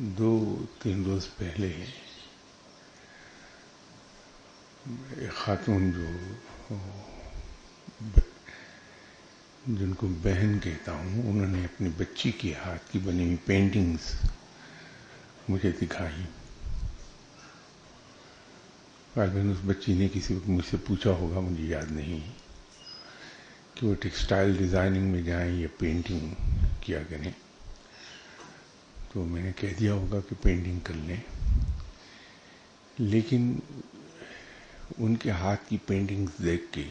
2-3 روز پہلے ایک خاتون جن کو بہن کہتا ہوں، انہوں نے اپنی بچی کے ہاتھ کی بنی ہوئی پینٹنگز مجھے دکھائی. غالباً اس بچی نے کسی وقت مجھ سے پوچھا ہوگا، مجھے یاد نہیں، کہ وہ ٹیکسٹائل ڈیزائننگ میں جائیں یا پینٹنگ کیا کریں. تو میں نے کہہ دیا ہوگا کہ پینٹنگ کر لیں، لیکن ان کے ہاتھ کی پینٹنگز دیکھ کے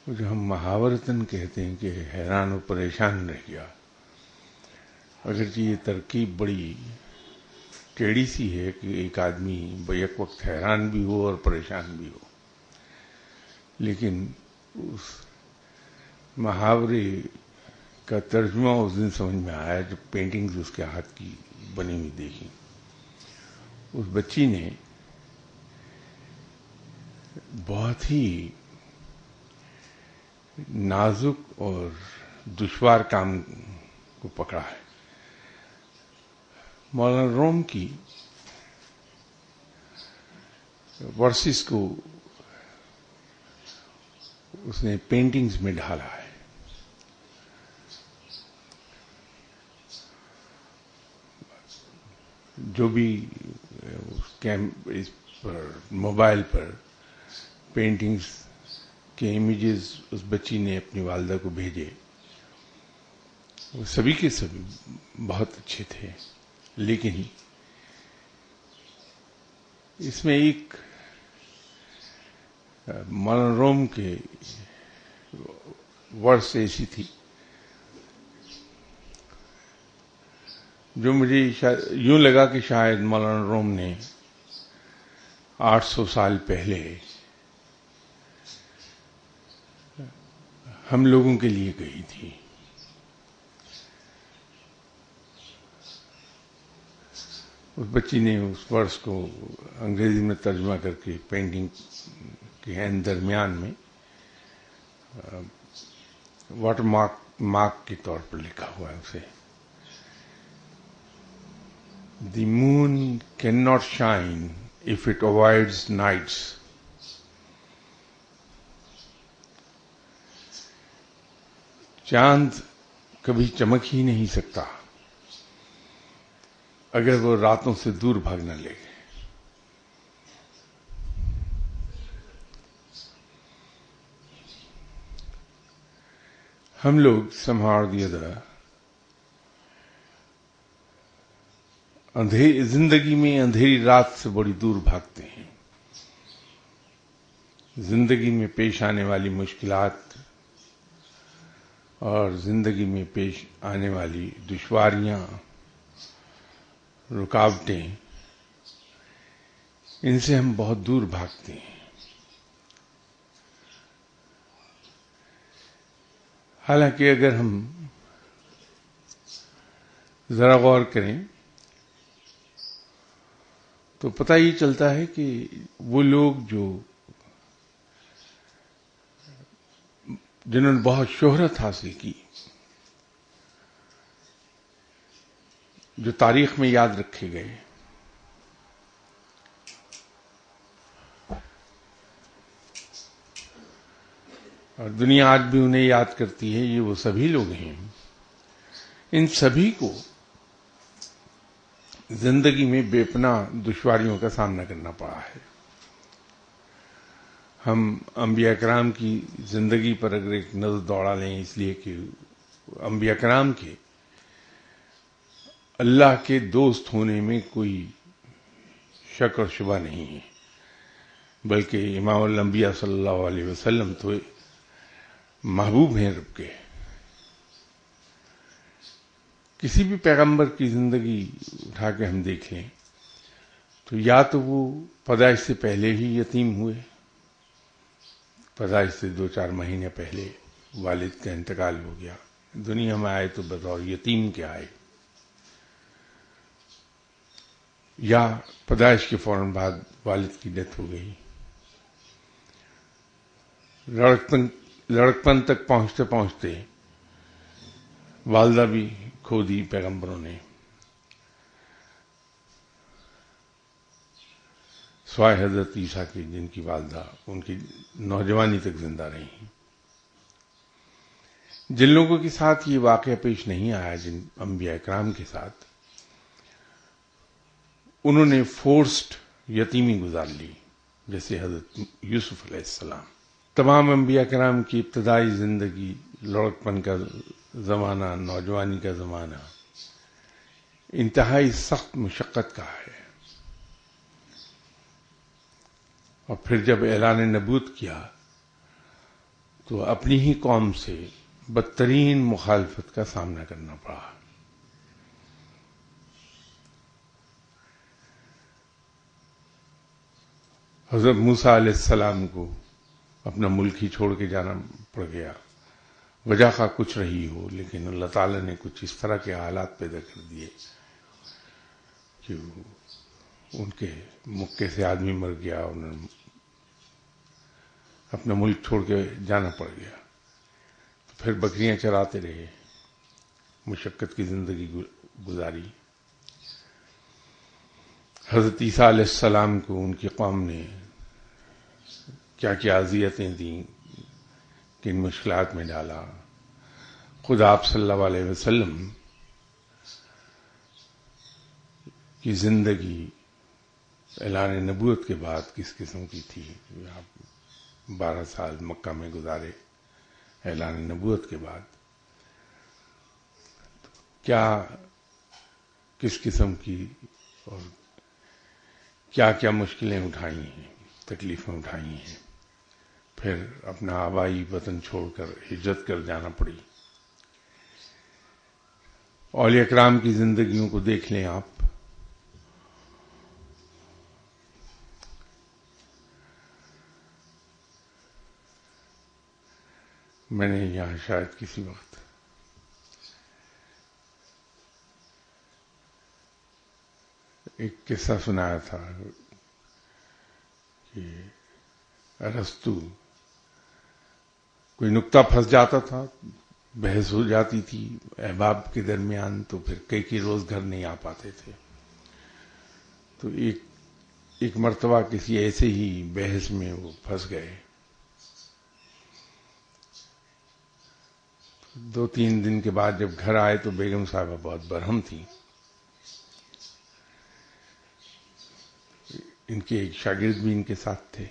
وہ جو ہم محاورتاً کہتے ہیں کہ حیران و پریشان رہ گیا. اگرچہ یہ ترکیب بڑی ٹیڑھی سی ہے کہ ایک آدمی بیک وقت حیران بھی ہو اور پریشان بھی ہو، لیکن اس محاورے کا ترجمہ اس دن سمجھ میں آیا جب پینٹنگز اس کے ہاتھ کی بنی ہوئی دیکھی. اس بچی نے بہت ہی نازک اور دشوار کام کو پکڑا ہے. مولانا روم کی ورسز کو اس نے پینٹنگز میں ڈھالا ہے. جو بھی اس پر موبائل پر پینٹنگز کے امیجز اس بچی نے اپنی والدہ کو بھیجے، وہ سبھی کے سبھی بہت اچھے تھے، لیکن اس میں ایک مولانا روم کے ورڈز ایسی تھی جو مجھے یوں لگا کہ شاید مولانا روم نے 800 سال پہلے ہم لوگوں کے لیے کہی تھی. اس بچی نے اس ورڈز کو انگریزی میں ترجمہ کر کے پینٹنگ کے درمیان میں واٹر مارک کے طور پر لکھا ہوا ہے اسے. The moon cannot shine if it avoids nights. چاند کبھی چمک ہی نہیں سکتا اگر وہ راتوں سے دور بھاگ نہ لے. ہم لوگ somehow or the other زندگی میں اندھیری رات سے بڑی دور بھاگتے ہیں. زندگی میں پیش آنے والی مشکلات اور زندگی میں پیش آنے والی دشواریاں، رکاوٹیں، ان سے ہم بہت دور بھاگتے ہیں. حالانکہ اگر ہم ذرا غور کریں تو پتہ یہ چلتا ہے کہ وہ لوگ جنہوں نے بہت شہرت حاصل کی، جو تاریخ میں یاد رکھے گئے، اور دنیا آج بھی انہیں یاد کرتی ہے، یہ وہ سبھی لوگ ہیں. ان سبھی کو زندگی میں بے پناہ دشواریوں کا سامنا کرنا پڑا ہے. ہم انبیاء کرام کی زندگی پر اگر ایک نظر دوڑا لیں، اس لیے کہ انبیاء کرام کے اللہ کے دوست ہونے میں کوئی شک اور شبہ نہیں ہے، بلکہ امام الانبیاء صلی اللہ علیہ وسلم تو محبوب ہیں رب کے. کسی بھی پیغمبر کی زندگی اٹھا کے ہم دیکھیں تو یا تو وہ پیدائش سے پہلے ہی یتیم ہوئے، پیدائش سے 2-4 مہینے پہلے والد کا انتقال ہو گیا، دنیا میں آئے تو بطور یتیم کے آئے، یا پیدائش کے فوراً بعد والد کی ڈیتھ ہو گئی. لڑکپن تک پہنچتے پہنچتے والدہ بھی کھو دی پیغمبروں نے، سوائے حضرت عیسیٰ کی جن کی والدہ ان کی نوجوانی تک زندہ رہی ہیں۔ جن لوگوں کے ساتھ یہ واقعہ پیش نہیں آیا، جن انبیاء اکرام کے ساتھ، انہوں نے فورسڈ یتیمی گزار لی، جیسے حضرت یوسف علیہ السلام۔ تمام انبیاء کرام کی ابتدائی زندگی، لڑکپن کا زمانہ، نوجوانی کا زمانہ انتہائی سخت مشقت کا ہے، اور پھر جب اعلان نبوت کیا تو اپنی ہی قوم سے بدترین مخالفت کا سامنا کرنا پڑا۔ حضرت موسیٰ علیہ السلام کو اپنا ملک ہی چھوڑ کے جانا پڑ گیا، وجہ خواہ کچھ رہی ہو، لیکن اللہ تعالیٰ نے کچھ اس طرح کے حالات پیدا کر دیے کہ ان کے مکے سے آدمی مر گیا، انہیں اپنا ملک چھوڑ کے جانا پڑ گیا، تو پھر بکریاں چراتے رہے، مشقت کی زندگی گزاری۔ حضرت عیسیٰ علیہ السلام کو ان کی قوم نے کیا کیا اذیتیں دیں، کن مشکلات میں ڈالا۔ خود آپ صلی اللہ علیہ وسلم کی زندگی اعلان نبوت کے بعد کس قسم کی تھی؟ آپ 12 سال مکہ میں گزارے اعلان نبوت کے بعد، کیا کس قسم کی اور کیا کیا مشکلیں اٹھائی ہیں، تکلیفیں اٹھائی ہیں، پھر اپنا آبائی وطن چھوڑ کر ہجرت کر جانا پڑی۔ اولیاء اکرام کی زندگیوں کو دیکھ لیں آپ، میں نے یہاں شاید کسی وقت ایک قصہ سنایا تھا کہ ارسطو کوئی نکتہ پھنس جاتا تھا، بحث ہو جاتی تھی احباب کے درمیان، تو پھر کئی روز گھر نہیں آ پاتے تھے۔ تو ایک مرتبہ کسی ایسے ہی بحث میں وہ پھنس گئے۔ 2-3 دن کے بعد جب گھر آئے تو بیگم صاحبہ بہت برہم تھی۔ ان کے ایک شاگرد بھی ان کے ساتھ تھے،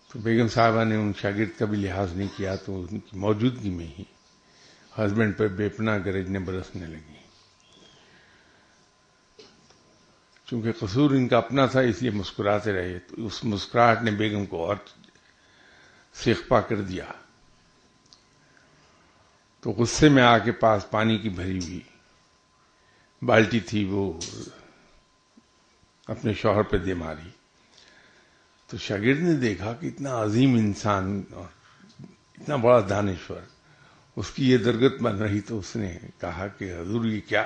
تو بیگم صاحبہ نے ان شاگرد کا بھی لحاظ نہیں کیا، تو ان کی موجودگی میں ہی ہسبینڈ پر بے پناہ گرجنے برسنے لگی۔ چونکہ قصور ان کا اپنا تھا اس لیے مسکراتے رہے، تو اس مسکراہٹ نے بیگم کو اور سیخپا کر دیا۔ تو غصے میں آ کے پاس پانی کی بھری ہوئی بالٹی تھی، وہ اپنے شوہر پہ دے ماری۔ تو شاگرد نے دیکھا کہ اتنا عظیم انسان اور اتنا بڑا دانشور، اس کی یہ درگت بن رہی، تو اس نے کہا کہ حضور یہ کیا؟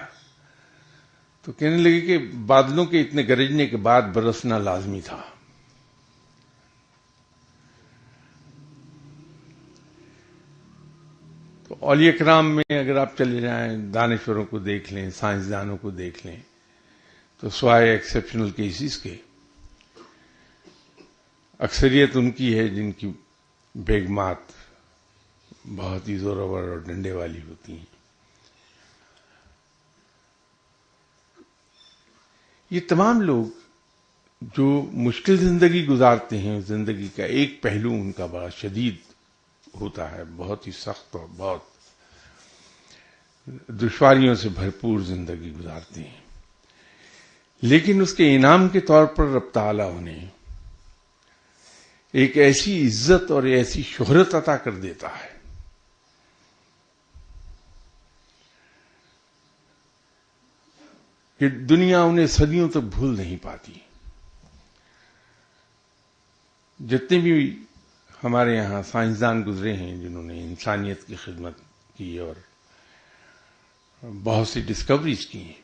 تو کہنے لگے کہ بادلوں کے اتنے گرجنے کے بعد برسنا لازمی تھا۔ تو اولیاء کرام میں اگر آپ چلے جائیں، دانشوروں کو دیکھ لیں، سائنسدانوں کو دیکھ لیں، تو سوائے ایکسیپشنل کیسز کے اکثریت ان کی ہے جن کی بیگمات بہت ہی زورور اور ڈنڈے والی ہوتی ہیں۔ یہ تمام لوگ جو مشکل زندگی گزارتے ہیں، زندگی کا ایک پہلو ان کا بڑا شدید ہوتا ہے، بہت ہی سخت اور بہت دشواریوں سے بھرپور زندگی گزارتے ہیں، لیکن اس کے انعام کے طور پر رب تعالیٰ انہیں ایک ایسی عزت اور ایسی شہرت عطا کر دیتا ہے کہ دنیا انہیں صدیوں تک بھول نہیں پاتی۔ جتنے بھی ہمارے یہاں سائنسدان گزرے ہیں جنہوں نے انسانیت کی خدمت کی اور بہت سی ڈسکوریز کی ہیں،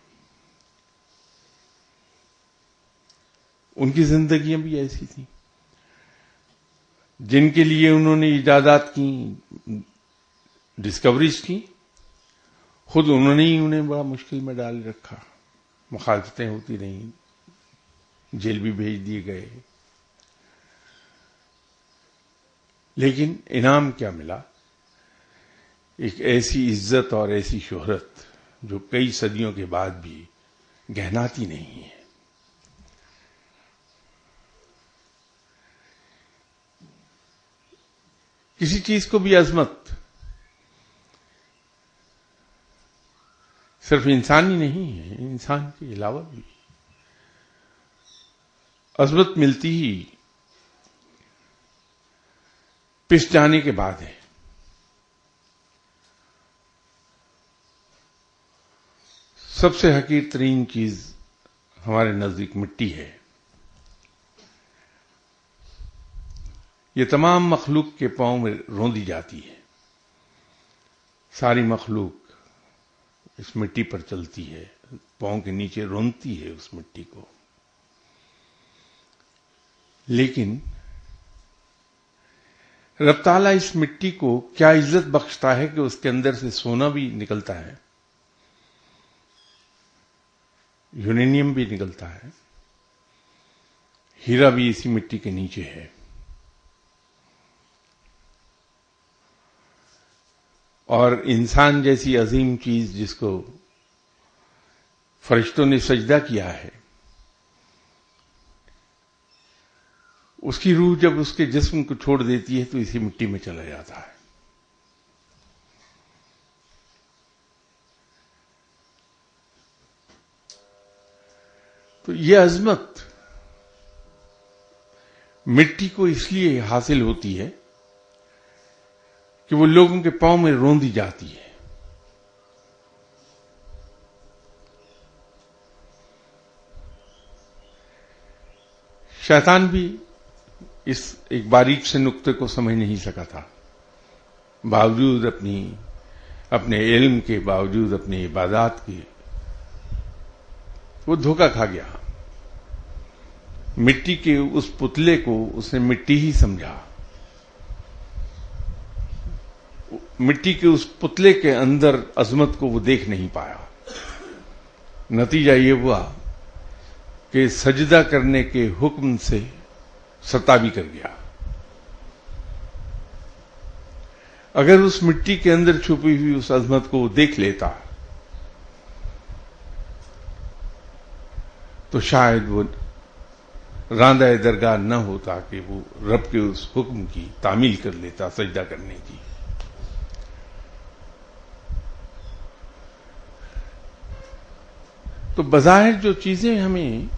ان کی زندگیاں بھی ایسی تھیں۔ جن کے لیے انہوں نے ایجادات کی، ڈسکوریز کی، خود انہوں نے ہی انہیں بڑا مشکل میں ڈال رکھا، مخالفتیں ہوتی رہیں، جیل بھی بھیج دیے گئے، لیکن انعام کیا ملا؟ ایک ایسی عزت اور ایسی شہرت جو کئی صدیوں کے بعد بھی گہناتی نہیں ہے۔ کسی چیز کو بھی عظمت صرف انسان ہی نہیں ہے، انسان کے علاوہ بھی عظمت ملتی ہی پس جانے کے بعد ہے۔ سب سے حقیر ترین چیز ہمارے نزدیک مٹی ہے۔ یہ تمام مخلوق کے پاؤں میں روندی جاتی ہے، ساری مخلوق اس مٹی پر چلتی ہے، پاؤں کے نیچے روندتی ہے اس مٹی کو، لیکن رب تعالیٰ اس مٹی کو کیا عزت بخشتا ہے کہ اس کے اندر سے سونا بھی نکلتا ہے، یورینیم بھی نکلتا ہے، ہیرا بھی اسی مٹی کے نیچے ہے، اور انسان جیسی عظیم چیز جس کو فرشتوں نے سجدہ کیا ہے، اس کی روح جب اس کے جسم کو چھوڑ دیتی ہے تو اسی مٹی میں چلا جاتا ہے۔ تو یہ عظمت مٹی کو اس لیے حاصل ہوتی ہے کہ وہ لوگوں کے پاؤں میں روندی جاتی ہے۔ شیطان بھی اس ایک باریک سے نقطے کو سمجھ نہیں سکا تھا، باوجود اپنے علم کے، باوجود اپنی عبادات کے، وہ دھوکہ کھا گیا۔ مٹی کے اس پتلے کو اس نے مٹی ہی سمجھا، مٹی کے اس پتلے کے اندر عظمت کو وہ دیکھ نہیں پایا۔ نتیجہ یہ ہوا کہ سجدہ کرنے کے حکم سے ستابی کر گیا۔ اگر اس مٹی کے اندر چھپی ہوئی اس عظمت کو وہ دیکھ لیتا تو شاید وہ راندہ درگاہ نہ ہوتا کہ وہ رب کے اس حکم کی تعمیل کر لیتا، سجدہ کرنے کی۔ تو بظاہر جو چیزیں ہمیں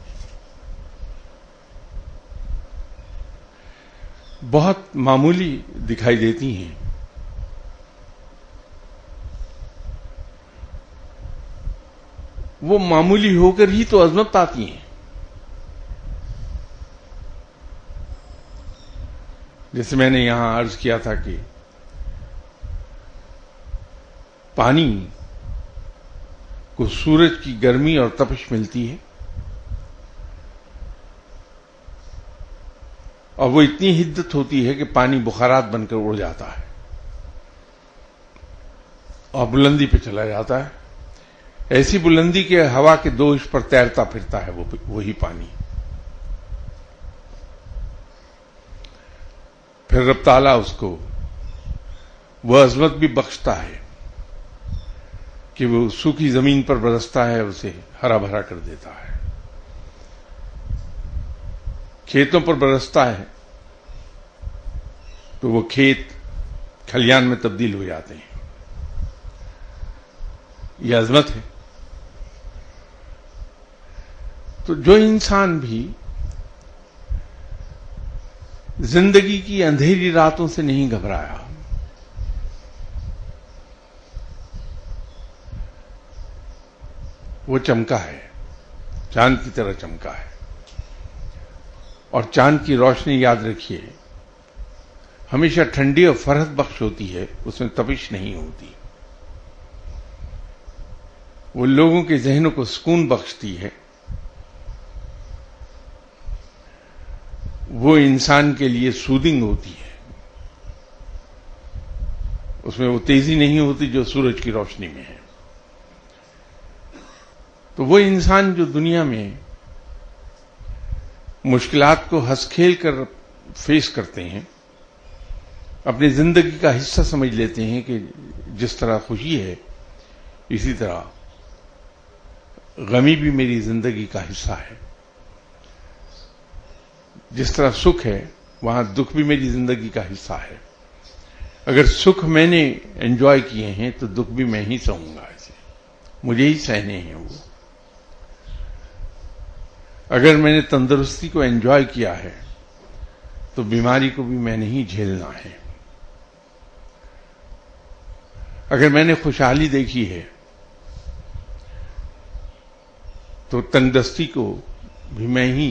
بہت معمولی دکھائی دیتی ہیں، وہ معمولی ہو کر ہی تو عظمت پاتی ہیں۔ جیسے میں نے یہاں عرض کیا تھا کہ پانی کو سورج کی گرمی اور تپش ملتی ہے، اور وہ اتنی حدت ہوتی ہے کہ پانی بخارات بن کر اڑ جاتا ہے اور بلندی پہ چلا جاتا ہے، ایسی بلندی کہ ہوا کے دوش پر تیرتا پھرتا ہے وہی پانی۔ پھر رب تعالیٰ اس کو وہ عظمت بھی بخشتا ہے کہ وہ سوکھی زمین پر برستا ہے، اسے ہرا بھرا کر دیتا ہے، کھیتوں پر برستا ہے تو وہ کھیت کھلیان میں تبدیل ہو جاتے ہیں۔ یہ عظمت ہے۔ تو جو انسان بھی زندگی کی اندھیری راتوں سے نہیں گھبرایا، وہ چمکا ہے، چاند کی طرح چمکا ہے۔ اور چاند کی روشنی یاد رکھیے ہمیشہ ٹھنڈی اور فرحت بخش ہوتی ہے، اس میں تپش نہیں ہوتی، وہ لوگوں کے ذہنوں کو سکون بخشتی ہے، وہ انسان کے لیے سودنگ ہوتی ہے، اس میں وہ تیزی نہیں ہوتی جو سورج کی روشنی میں ہے۔ تو وہ انسان جو دنیا میں مشکلات کو ہنس کھیل کر فیس کرتے ہیں، اپنی زندگی کا حصہ سمجھ لیتے ہیں کہ جس طرح خوشی ہے اسی طرح غمی بھی میری زندگی کا حصہ ہے، جس طرح سکھ ہے وہاں دکھ بھی میری زندگی کا حصہ ہے، اگر سکھ میں نے انجوائے کیے ہیں تو دکھ بھی میں ہی سہوں گا، ایسے مجھے ہی سہنے ہیں وہ، اگر میں نے تندرستی کو انجوائے کیا ہے تو بیماری کو بھی میں نے ہی جھیلنا ہے، اگر میں نے خوشحالی دیکھی ہے تو تندرستی کو بھی میں ہی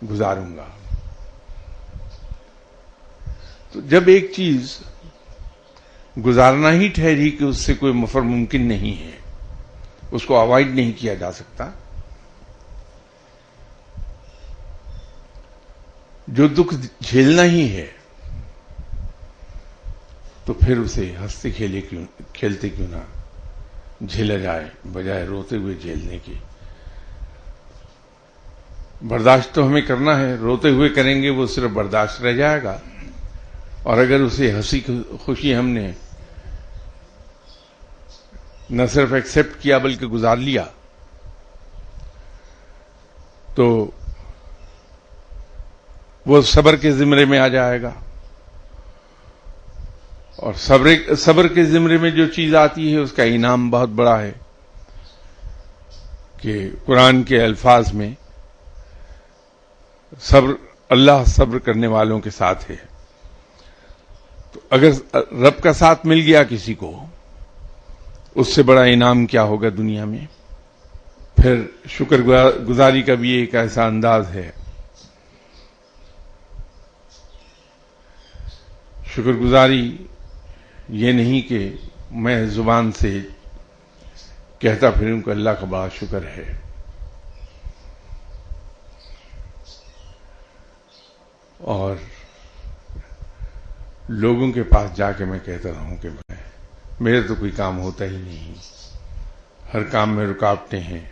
گزاروں گا۔ تو جب ایک چیز گزارنا ہی ٹھہری کہ اس سے کوئی مفر ممکن نہیں ہے، اس کو اوائڈ نہیں کیا جا سکتا، جو دکھ جھیلنا ہی ہے تو پھر اسے ہنستے کھیلتے کیوں نہ جھیلا جائے بجائے روتے ہوئے جھیلنے کے۔ برداشت تو ہمیں کرنا ہے، روتے ہوئے کریں گے وہ صرف برداشت رہ جائے گا، اور اگر اسے ہنسی خوشی ہم نے نہ صرف ایکسپٹ کیا بلکہ گزار لیا تو وہ صبر کے زمرے میں آ جائے گا، اور صبر کے زمرے میں جو چیز آتی ہے اس کا انعام بہت بڑا ہے، کہ قرآن کے الفاظ میں صبر، اللہ صبر کرنے والوں کے ساتھ ہے۔ تو اگر رب کا ساتھ مل گیا کسی کو، اس سے بڑا انعام کیا ہوگا دنیا میں۔ پھر شکر گزاری کا بھی ایک ایسا انداز ہے، شکر گزاری یہ نہیں کہ میں زبان سے کہتا پھروں کہ اللہ کا بڑا شکر ہے، اور لوگوں کے پاس جا کے میں کہتا رہوں کہ میرے تو کوئی کام ہوتا ہی نہیں، ہر کام میں رکاوٹیں ہیں،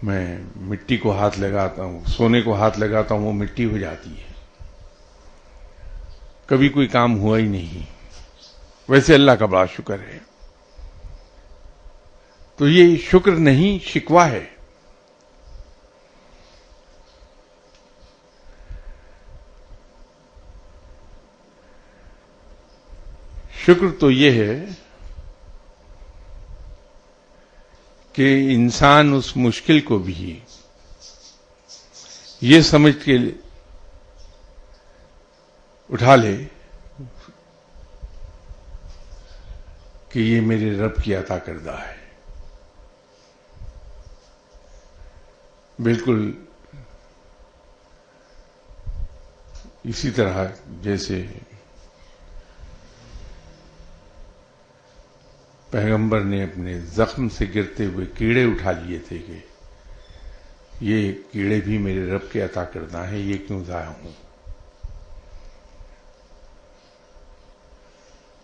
میں مٹی کو ہاتھ لگاتا ہوں، سونے کو ہاتھ لگاتا ہوں وہ مٹی ہو جاتی ہے، کبھی کوئی کام ہوا ہی نہیں، ویسے اللہ کا بڑا شکر ہے۔ تو یہ شکر نہیں شکوہ ہے۔ شکر تو یہ ہے کہ انسان اس مشکل کو بھی یہ سمجھ کے اٹھا لے کہ یہ میرے رب کی عطا کردہ ہے، بالکل اسی طرح جیسے پیغمبر نے اپنے زخم سے گرتے ہوئے کیڑے اٹھا لیے تھے کہ یہ کیڑے بھی میرے رب کے عطا کردہ ہیں، یہ کیوں ضائع ہوں،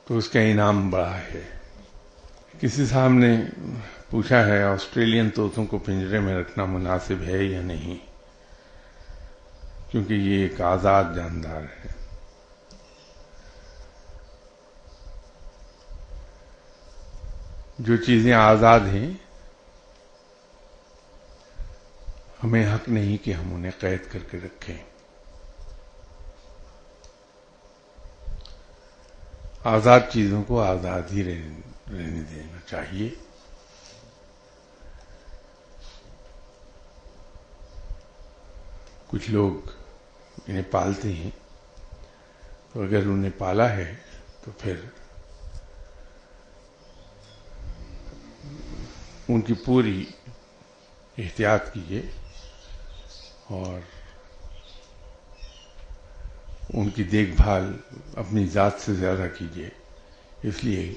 تو اس کا انعام بڑا ہے۔ کسی صاحب نے پوچھا ہے آسٹریلین طوطوں کو پنجرے میں رکھنا مناسب ہے یا نہیں، کیونکہ یہ ایک آزاد جاندار ہے۔ جو چیزیں آزاد ہیں ہمیں حق نہیں کہ ہم انہیں قید کر کے رکھیں، آزاد چیزوں کو آزاد ہی رہنے دینا چاہیے۔ کچھ لوگ انہیں پالتے ہیں، تو اگر انہیں پالا ہے تو پھر ان کی پوری احتیاط کیجیے اور ان کی دیکھ بھال اپنی ذات سے زیادہ کیجیے، اس لیے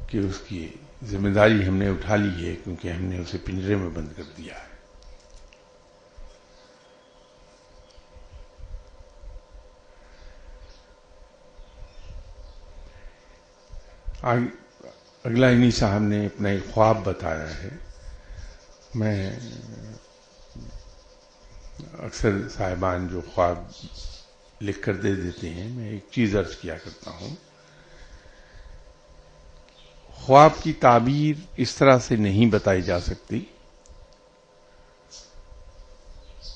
کہ اس کی ذمہ داری ہم نے اٹھا لی ہے، کیونکہ ہم نے اسے پنجرے میں بند کر دیا ہے۔ اگلا انہی صاحب نے اپنا ایک خواب بتایا ہے میں اکثر صاحبان جو خواب لکھ کر دے دیتے ہیں، میں ایک چیز عرض کیا کرتا ہوں، خواب کی تعبیر اس طرح سے نہیں بتائی جا سکتی.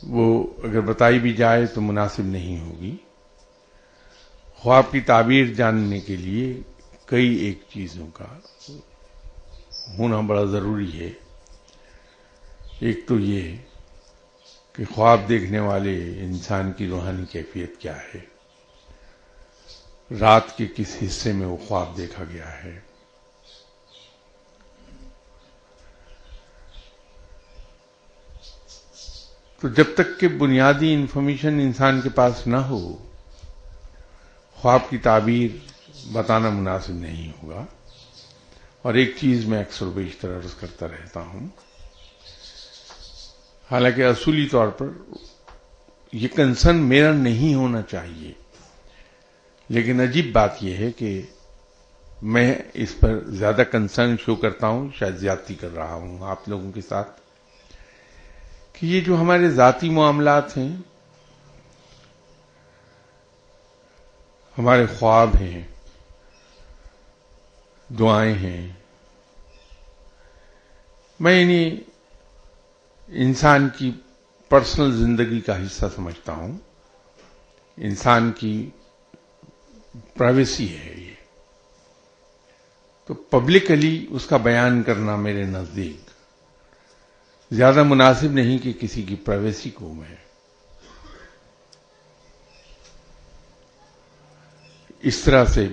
وہ اگر بتائی بھی جائے تو مناسب نہیں ہوگی. خواب کی تعبیر جاننے کے لیے کئی ایک چیزوں کا ہونا بڑا ضروری ہے. ایک تو یہ کہ خواب دیکھنے والے انسان کی روحانی کیفیت کیا ہے، رات کے کس حصے میں وہ خواب دیکھا گیا ہے. تو جب تک کہ بنیادی انفارمیشن انسان کے پاس نہ ہو، خواب کی تعبیر بتانا مناسب نہیں ہوگا. اور ایک چیز میں اکثر و بیشتر عرض کرتا رہتا ہوں، حالانکہ اصولی طور پر یہ کنسرن میرا نہیں ہونا چاہیے، لیکن عجیب بات یہ ہے کہ میں اس پر زیادہ کنسرن شو کرتا ہوں، شاید زیادتی کر رہا ہوں آپ لوگوں کے ساتھ، کہ یہ جو ہمارے ذاتی معاملات ہیں، ہمارے خواب ہیں، دعائیں ہیں، میں انہیں انسان کی پرسنل زندگی کا حصہ سمجھتا ہوں. انسان کی پرائیویسی ہے یہ، تو پبلکلی اس کا بیان کرنا میرے نزدیک زیادہ مناسب نہیں کہ کسی کی پرائیویسی کو میں اس طرح سے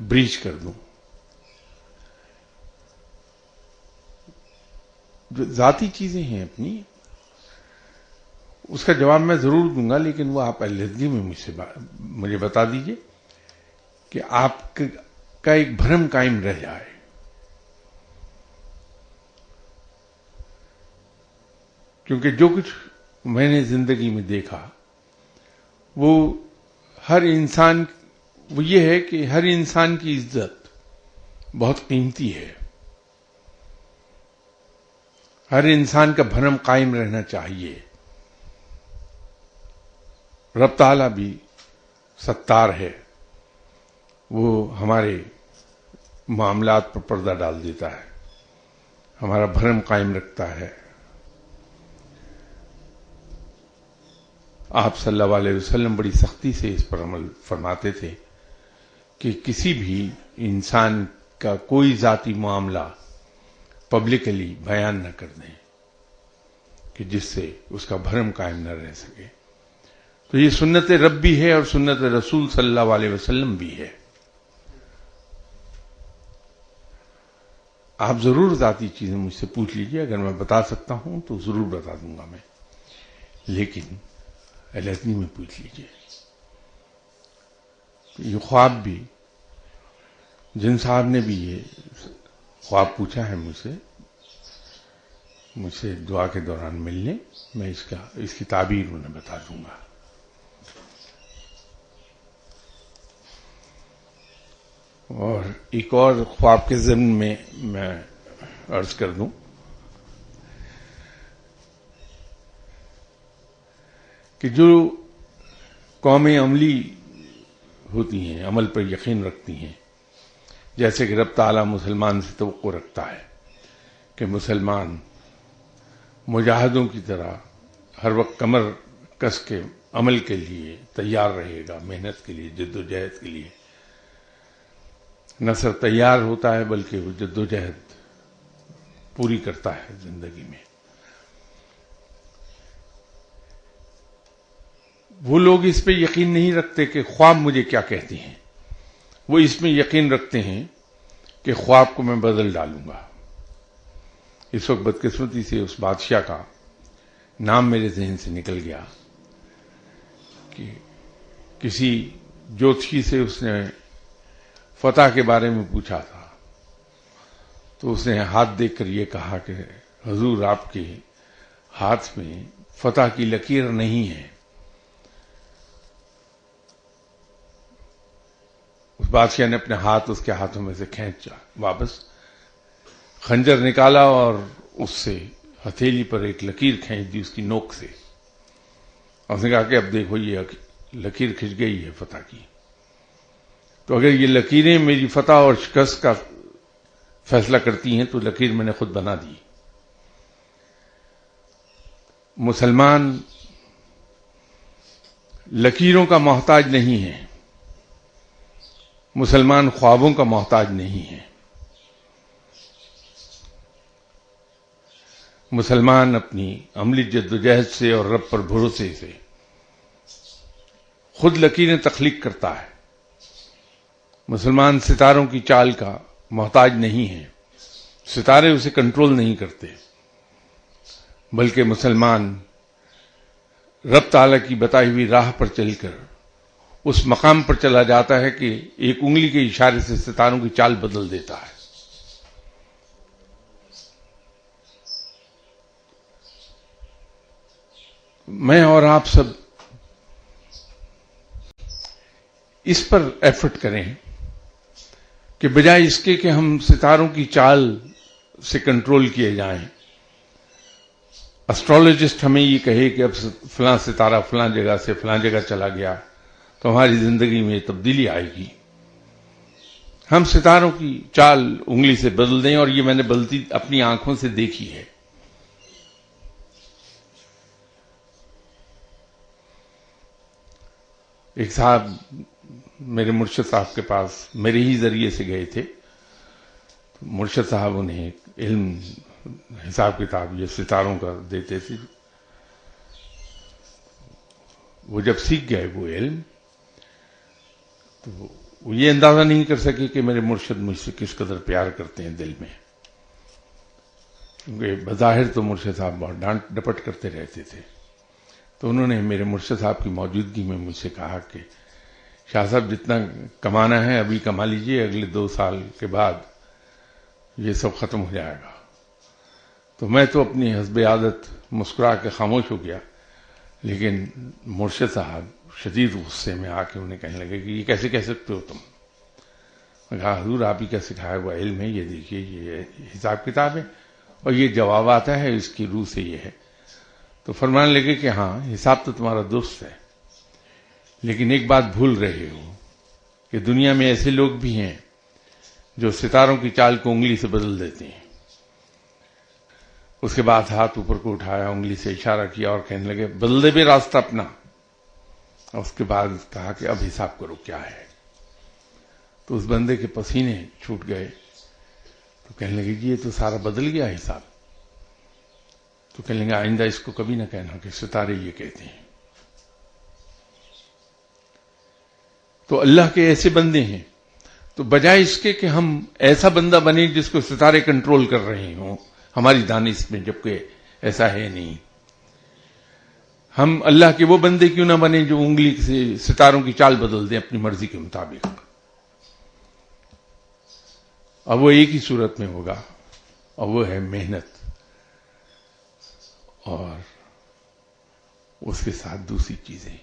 بریچ کر دوں. جو ذاتی چیزیں ہیں اپنی، اس کا جواب میں ضرور دوں گا، لیکن وہ آپ علیحدگی میں مجھے بتا دیجئے کہ آپ کا ایک بھرم قائم رہ جائے. کیونکہ جو کچھ میں نے زندگی میں دیکھا وہ یہ ہے کہ ہر انسان کی عزت بہت قیمتی ہے. ہر انسان کا بھرم قائم رہنا چاہیے. رب تعالیٰ بھی ستار ہے، وہ ہمارے معاملات پر پردہ ڈال دیتا ہے، ہمارا بھرم قائم رکھتا ہے. آپ صلی اللہ علیہ وسلم بڑی سختی سے اس پر عمل فرماتے تھے کہ کسی بھی انسان کا کوئی ذاتی معاملہ پبلکلی بیان نہ کر دیں کہ جس سے اس کا بھرم قائم نہ رہ سکے. تو یہ سنت رب بھی ہے اور سنت رسول صلی اللہ علیہ وسلم بھی ہے. آپ ضرور ذاتی چیزیں مجھ سے پوچھ لیجئے، اگر میں بتا سکتا ہوں تو ضرور بتا دوں گا میں، لیکن علیحدگی میں پوچھ لیجئے. یہ خواب بھی، جن صاحب نے بھی یہ خواب پوچھا ہے مجھ سے دعا کے دوران ملنے، میں اس کی تعبیر انہیں بتا دوں گا. اور ایک اور خواب کے ضمن میں عرض کر دوں کہ جو قومیں عملی ہوتی ہیں، عمل پر یقین رکھتی ہیں، جیسے کہ رب تعالیٰ مسلمان سے توقع رکھتا ہے کہ مسلمان مجاہدوں کی طرح ہر وقت کمر کس کے عمل کے لیے تیار رہے گا، محنت کے لیے، جد و جہد کے لیے. نہ صرف تیار ہوتا ہے بلکہ وہ جد و جہد پوری کرتا ہے زندگی میں. وہ لوگ اس پہ یقین نہیں رکھتے کہ خواب مجھے کیا کہتے ہیں، وہ اس میں یقین رکھتے ہیں کہ خواب کو میں بدل ڈالوں گا. اس وقت بدقسمتی سے اس بادشاہ کا نام میرے ذہن سے نکل گیا کہ کسی جوتشی سے اس نے فتح کے بارے میں پوچھا تھا، تو اس نے ہاتھ دیکھ کر یہ کہا کہ حضور آپ کے ہاتھ میں فتح کی لکیر نہیں ہے. اس بادشاہ نے اپنے ہاتھ اس کے ہاتھوں میں سے کھینچا، واپس خنجر نکالا اور اس سے ہتھیلی پر ایک لکیر کھینچ دی اس کی نوک سے، اور اس نے کہا کہ اب دیکھو یہ لکیر کھنچ گئی ہے فتح کی، تو اگر یہ لکیریں میری فتح اور شکست کا فیصلہ کرتی ہیں تو لکیر میں نے خود بنا دی۔ مسلمان لکیروں کا محتاج نہیں ہے، مسلمان خوابوں کا محتاج نہیں ہے۔ مسلمان اپنی عملی جدوجہد سے اور رب پر بھروسے سے خود لکیریں تخلیق کرتا ہے۔ مسلمان ستاروں کی چال کا محتاج نہیں ہے، ستارے اسے کنٹرول نہیں کرتے، بلکہ مسلمان رب تعالیٰ کی بتائی ہوئی راہ پر چل کر اس مقام پر چلا جاتا ہے کہ ایک انگلی کے اشارے سے ستاروں کی چال بدل دیتا ہے۔ میں اور آپ سب اس پر ایفرٹ کریں کہ بجائے اس کے کہ ہم ستاروں کی چال سے کنٹرول کیے جائیں، اسٹرالوجسٹ ہمیں یہ کہے کہ اب فلاں ستارہ فلاں جگہ سے فلاں جگہ چلا گیا تو ہماری زندگی میں تبدیلی آئے گی، ہم ستاروں کی چال انگلی سے بدل دیں، اور یہ میں نے بدلتی اپنی آنکھوں سے دیکھی ہے۔ ایک صاحب میرے مرشد صاحب کے پاس میرے ہی ذریعے سے گئے تھے، مرشد صاحب انہیں علم حساب کتاب یہ ستاروں کا دیتے تھے۔ وہ جب سیکھ گئے وہ علم تو وہ یہ اندازہ نہیں کر سکے کہ میرے مرشد مجھ سے کس قدر پیار کرتے ہیں دل میں، کیونکہ بظاہر تو مرشد صاحب بہت ڈانٹ ڈپٹ کرتے رہتے تھے۔ تو انہوں نے میرے مرشد صاحب کی موجودگی میں مجھ سے کہا کہ شاہ صاحب جتنا کمانا ہے ابھی کما لیجئے، اگلے 2 سال کے بعد یہ سب ختم ہو جائے گا۔ تو میں تو اپنی حسب عادت مسکرا کے خاموش ہو گیا، لیکن مرشد صاحب شدید غصے میں آ کے انہیں کہنے لگے کہ یہ کیسے کہہ سکتے ہو تم؟ میں کہا حضور آپ ہی کا سکھایا ہوا علم ہے، یہ دیکھیے یہ حساب کتاب ہے اور یہ جواب آتا ہے، اس کی روح سے یہ ہے۔ تو فرمانے لگے کہ ہاں حساب تو تمہارا درست ہے، لیکن ایک بات بھول رہے ہو کہ دنیا میں ایسے لوگ بھی ہیں جو ستاروں کی چال کو انگلی سے بدل دیتے ہیں۔ اس کے بعد ہاتھ اوپر کو اٹھایا، انگلی سے اشارہ کیا اور کہنے لگے بدل دے بھی راستہ اپنا، اور اس کے بعد کہا کہ اب حساب کرو کیا ہے۔ تو اس بندے کے پسینے چھوٹ گئے، تو کہنے لگے جی یہ تو سارا بدل گیا حساب۔ تو کہنے لگے آئندہ اس کو کبھی نہ کہنا کہ ستارے یہ کہتے ہیں۔ تو اللہ کے ایسے بندے ہیں، تو بجائے اس کے کہ ہم ایسا بندہ بنے جس کو ستارے کنٹرول کر رہے ہوں ہماری دانش میں، جبکہ ایسا ہے نہیں، ہم اللہ کے وہ بندے کیوں نہ بنے جو انگلی سے ستاروں کی چال بدل دیں اپنی مرضی کے مطابق۔ اب وہ ایک ہی صورت میں ہوگا، اور وہ ہے محنت، اور اس کے ساتھ دوسری چیزیں۔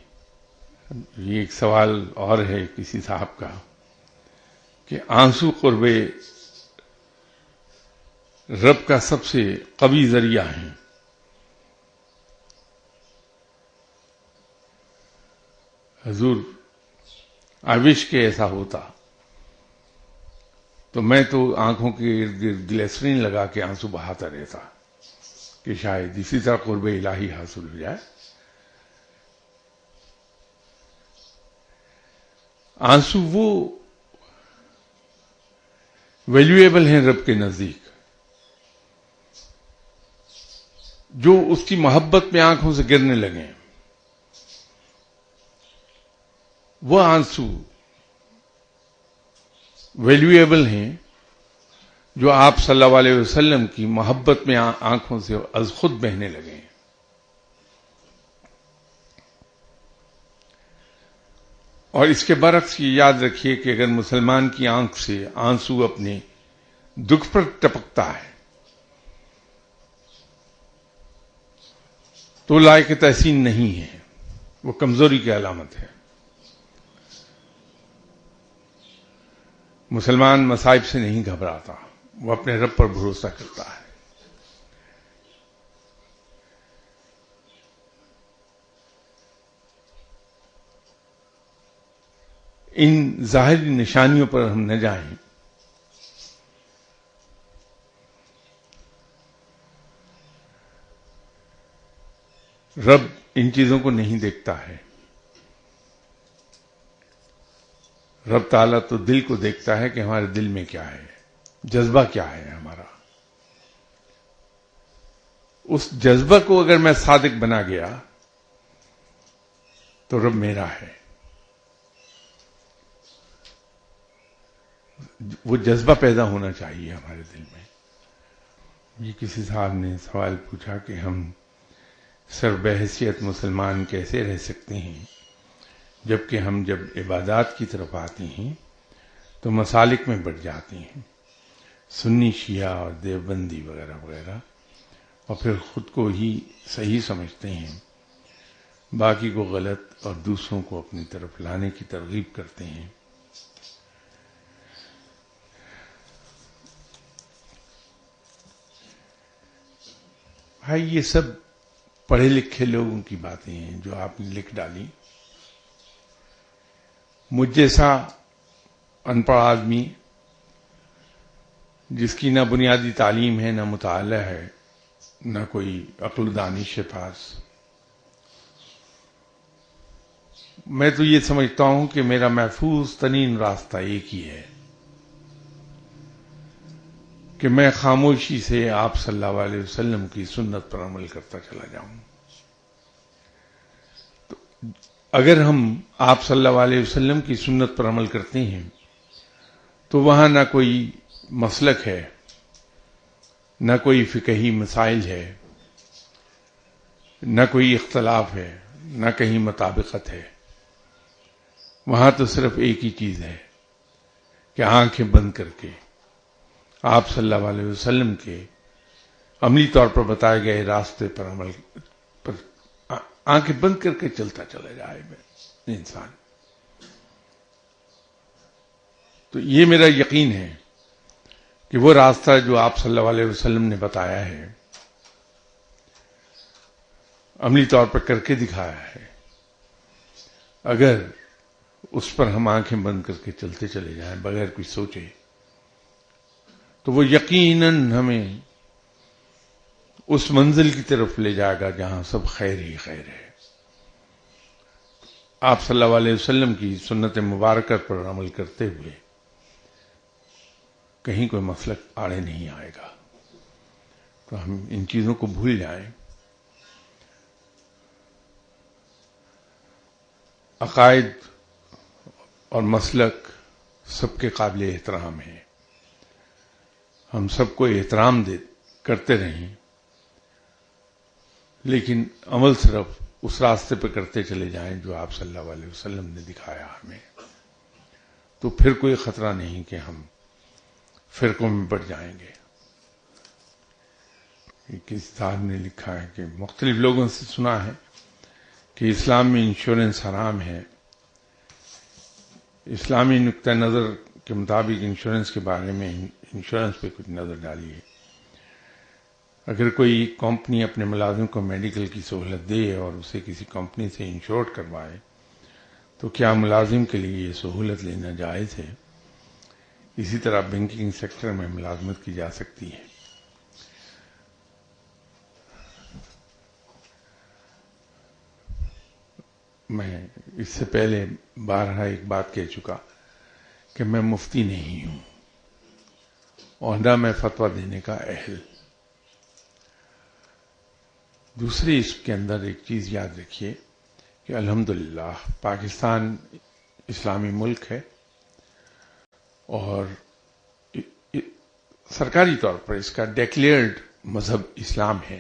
یہ ایک سوال اور ہے کسی صاحب کا کہ آنسو قرب رب کا سب سے قوی ذریعہ ہیں۔ حضور آئی وش کہ ایسا ہوتا تو میں تو آنکھوں کے ارد گرد گلیسرین لگا کے آنسو بہاتا رہتا کہ شاید اسی طرح قرب الہی حاصل ہو جائے۔ آنسو وہ ویلیویبل ہیں رب کے نزدیک جو اس کی محبت میں آنکھوں سے گرنے لگے، وہ آنسو ویلیویبل ہیں جو آپ صلی اللہ علیہ وسلم کی محبت میں آنکھوں سے از خود بہنے لگے۔ اور اس کے برعکس یہ یاد رکھیے کہ اگر مسلمان کی آنکھ سے آنسو اپنے دکھ پر ٹپکتا ہے تو لائق تحسین نہیں ہے، وہ کمزوری کی علامت ہے۔ مسلمان مصائب سے نہیں گھبراتا، وہ اپنے رب پر بھروسہ کرتا ہے۔ ان ظاہری نشانیوں پر ہم نہ جائیں. رب ان چیزوں کو نہیں دیکھتا ہے. رب تعالیٰ تو دل کو دیکھتا ہے کہ ہمارے دل میں کیا ہے، جذبہ کیا ہے ہمارا. اس جذبہ کو اگر میں صادق بنا گیا تو رب میرا ہے. وہ جذبہ پیدا ہونا چاہیے ہمارے دل میں. یہ کسی صاحب نے سوال پوچھا کہ ہم سر بحیثیت مسلمان کیسے رہ سکتے ہیں جبکہ ہم جب عبادات کی طرف آتے ہیں تو مسالک میں بٹ جاتے ہیں، سنی شیعہ اور دیوبندی وغیرہ وغیرہ، اور پھر خود کو ہی صحیح سمجھتے ہیں، باقی کو غلط اور دوسروں کو اپنی طرف لانے کی ترغیب کرتے ہیں. بھائی یہ سب پڑھے لکھے لوگوں کی باتیں ہیں جو آپ نے لکھ ڈالی. مجھ جیسا ان پڑھ آدمی جس کی نہ بنیادی تعلیم ہے، نہ مطالعہ ہے، نہ کوئی عقل و دانش کے پاس، میں تو یہ سمجھتا ہوں کہ میرا محفوظ ترین راستہ ایک ہی ہے کہ میں خاموشی سے آپ صلی اللہ علیہ وسلم کی سنت پر عمل کرتا چلا جاؤں. تو اگر ہم آپ صلی اللہ علیہ وسلم کی سنت پر عمل کرتے ہیں تو وہاں نہ کوئی مسلک ہے، نہ کوئی فقہی مسائل ہے، نہ کوئی اختلاف ہے، نہ کہیں مطابقت ہے. وہاں تو صرف ایک ہی چیز ہے کہ آنکھیں بند کر کے آپ صلی اللہ علیہ وسلم کے عملی طور پر بتائے گئے راستے پر عمل پر آنکھیں بند کر کے چلتا چلا جائے انسان. تو یہ میرا یقین ہے کہ وہ راستہ جو آپ صلی اللہ علیہ وسلم نے بتایا ہے، عملی طور پر کر کے دکھایا ہے، اگر اس پر ہم آنکھیں بند کر کے چلتے چلے جائیں بغیر کچھ سوچے تو وہ یقیناً ہمیں اس منزل کی طرف لے جائے گا جہاں سب خیر ہی خیر ہے. آپ صلی اللہ علیہ وسلم کی سنت مبارکہ پر عمل کرتے ہوئے کہیں کوئی مسلک آڑے نہیں آئے گا. تو ہم ان چیزوں کو بھول جائیں. عقائد اور مسلک سب کے قابل احترام ہیں، ہم سب کو احترام کرتے رہیں، لیکن عمل صرف اس راستے پہ کرتے چلے جائیں جو آپ صلی اللہ علیہ وسلم نے دکھایا ہمیں. تو پھر کوئی خطرہ نہیں کہ ہم فرقوں میں بٹ جائیں گے. کسی صاحب نے لکھا ہے کہ مختلف لوگوں سے سنا ہے کہ اسلام میں انشورنس حرام ہے. اسلامی نقطہ نظر کے مطابق انشورنس کے بارے میں انشورنس پہ کچھ نظر ڈالیے. اگر کوئی کمپنی اپنے ملازم کو میڈیکل کی سہولت دے اور اسے کسی کمپنی سے انشورڈ کروائے تو کیا ملازم کے لیے یہ سہولت لینا جائز ہے؟ اسی طرح بینکنگ سیکٹر میں ملازمت کی جا سکتی ہے. میں اس سے پہلے بارہا ایک بات کہہ چکا کہ میں مفتی نہیں ہوں اور نہ میں فتویٰ دینے کا اہل. دوسری اس کے اندر ایک چیز یاد رکھیے کہ الحمدللہ پاکستان اسلامی ملک ہے اور سرکاری طور پر اس کا ڈیکلیئرڈ مذہب اسلام ہے،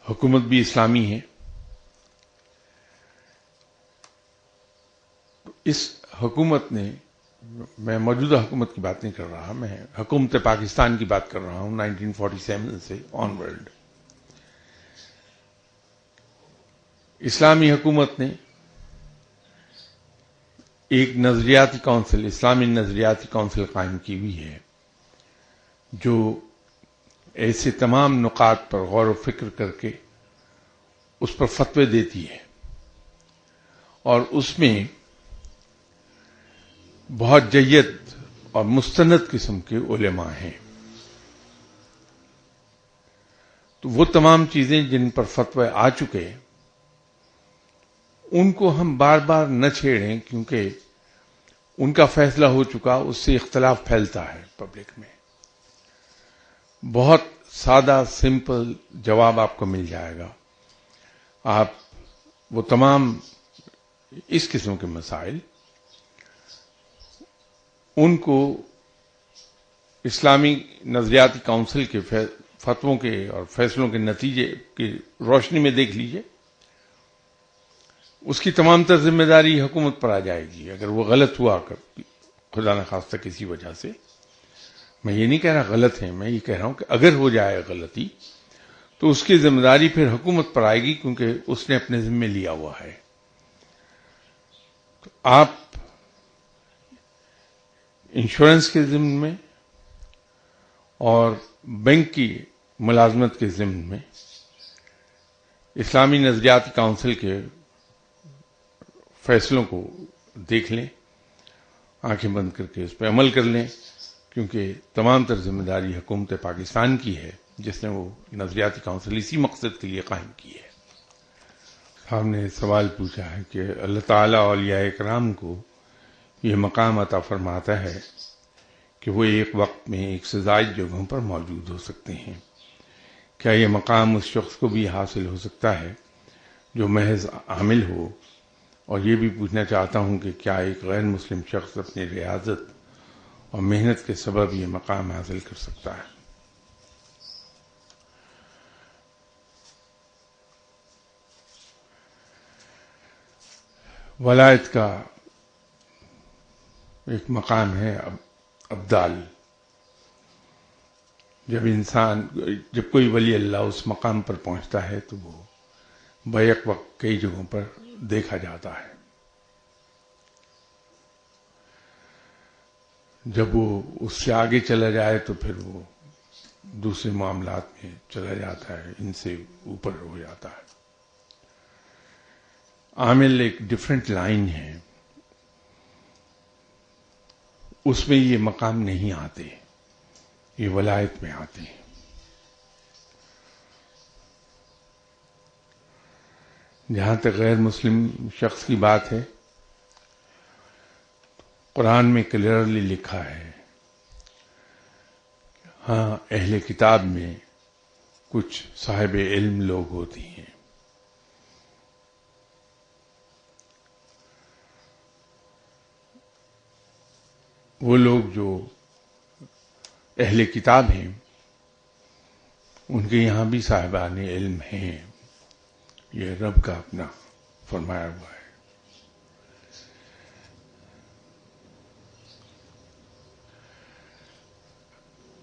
حکومت بھی اسلامی ہے. اس حکومت نے، میں موجودہ حکومت کی بات نہیں کر رہا، میں حکومت پاکستان کی بات کر رہا ہوں 1947 سے آن ورلڈ. اسلامی حکومت نے ایک نظریاتی کونسل، اسلامی نظریاتی کونسل قائم کی ہوئی ہے جو ایسے تمام نکات پر غور و فکر کر کے اس پر فتوے دیتی ہے، اور اس میں بہت جید اور مستند قسم کے علماء ہیں. تو وہ تمام چیزیں جن پر فتوی آ چکے ان کو ہم بار بار نہ چھیڑیں، کیونکہ ان کا فیصلہ ہو چکا، اس سے اختلاف پھیلتا ہے پبلک میں. بہت سادہ سمپل جواب آپ کو مل جائے گا. آپ وہ تمام اس قسم کے مسائل ان کو اسلامی نظریاتی کونسل کے فتووں کے اور فیصلوں کے نتیجے کی روشنی میں دیکھ لیجئے. اس کی تمام تر ذمہ داری حکومت پر آ جائے گی اگر وہ غلط ہوا خدا نخواستہ کسی وجہ سے. میں یہ نہیں کہہ رہا غلط ہے، میں یہ کہہ رہا ہوں کہ اگر ہو جائے غلطی تو اس کی ذمہ داری پھر حکومت پر آئے گی، کیونکہ اس نے اپنے ذمہ لیا ہوا ہے. تو آپ انشورنس کے ضمن میں اور بینک کی ملازمت کے ضمن میں اسلامی نظریاتی کونسل کے فیصلوں کو دیکھ لیں، آنکھیں بند کر کے اس پہ عمل کر لیں، کیونکہ تمام تر ذمہ داری حکومت پاکستان کی ہے جس نے وہ نظریاتی کونسل اسی مقصد کے لیے قائم کی ہے. ہم نے سوال پوچھا ہے کہ اللہ تعالیٰ اولیاء کرام کو یہ مقام عطا فرماتا ہے کہ وہ ایک وقت میں ایک سے زائد جگہوں پر موجود ہو سکتے ہیں. کیا یہ مقام اس شخص کو بھی حاصل ہو سکتا ہے جو محض عامل ہو؟ اور یہ بھی پوچھنا چاہتا ہوں کہ کیا ایک غیر مسلم شخص اپنی ریاضت اور محنت کے سبب یہ مقام حاصل کر سکتا ہے؟ ولایت کا ایک مقام ہے ابدال. جب کوئی ولی اللہ اس مقام پر پہنچتا ہے تو وہ بیک وقت کئی جگہوں پر دیکھا جاتا ہے. جب وہ اس سے آگے چلا جائے تو پھر وہ دوسرے معاملات میں چلا جاتا ہے، ان سے اوپر ہو جاتا ہے. عامل ایک ڈیفرنٹ لائن ہے، اس میں یہ مقام نہیں آتے، یہ ولایت میں آتے ہیں. جہاں تک غیر مسلم شخص کی بات ہے، قرآن میں کلیئرلی لکھا ہے، ہاں اہل کتاب میں کچھ صاحب علم لوگ ہوتی ہیں. وہ لوگ جو اہل کتاب ہیں ان کے یہاں بھی صاحبان علم ہیں، یہ رب کا اپنا فرمایا ہوا ہے.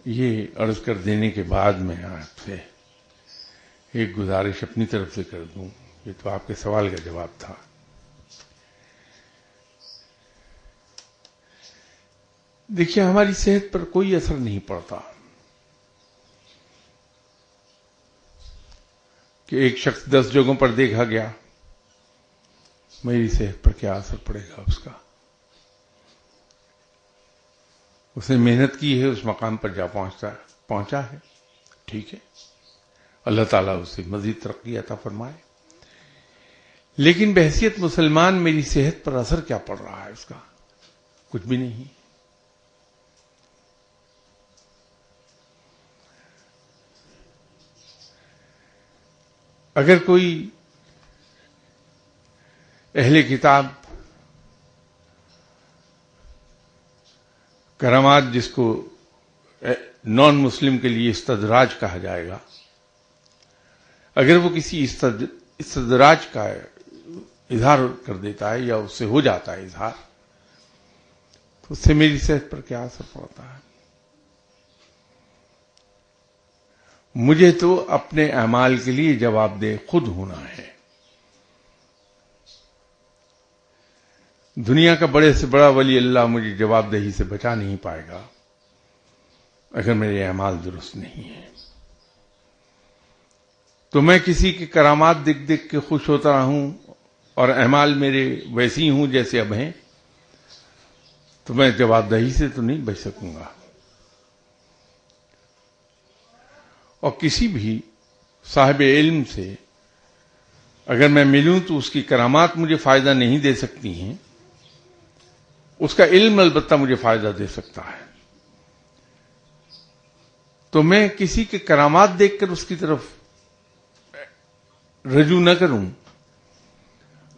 یہ عرض کر دینے کے بعد میں آپ سے ایک گزارش اپنی طرف سے کر دوں. یہ تو آپ کے سوال کا جواب تھا. دیکھیے، ہماری صحت پر کوئی اثر نہیں پڑتا کہ ایک شخص 10 جگہوں پر دیکھا گیا، میری صحت پر کیا اثر پڑے گا اس کا؟ اس نے محنت کی ہے، اس مقام پر جا پہنچا ہے، ٹھیک ہے، اللہ تعالیٰ اسے مزید ترقی عطا فرمائے. لیکن بحیثیت مسلمان میری صحت پر اثر کیا پڑ رہا ہے اس کا؟ کچھ بھی نہیں. اگر کوئی اہل کتاب کرامات، جس کو نان مسلم کے لیے استدراج کہا جائے گا، اگر وہ کسی استدراج کا اظہار کر دیتا ہے یا اس سے ہو جاتا ہے اظہار، تو اس سے میری صحت پر کیا اثر پڑتا ہے؟ مجھے تو اپنے اعمال کے لیے جواب دہ خود ہونا ہے. دنیا کا بڑے سے بڑا ولی اللہ مجھے جواب دہی سے بچا نہیں پائے گا اگر میرے اعمال درست نہیں ہیں. تو میں کسی کی کرامات دیکھ دیکھ کے خوش ہوتا رہوں اور اعمال میرے ویسی ہوں جیسے اب ہیں، تو میں جواب دہی سے تو نہیں بچ سکوں گا. اور کسی بھی صاحب علم سے اگر میں ملوں تو اس کی کرامات مجھے فائدہ نہیں دے سکتی ہیں، اس کا علم البتہ مجھے فائدہ دے سکتا ہے. تو میں کسی کے کرامات دیکھ کر اس کی طرف رجوع نہ کروں،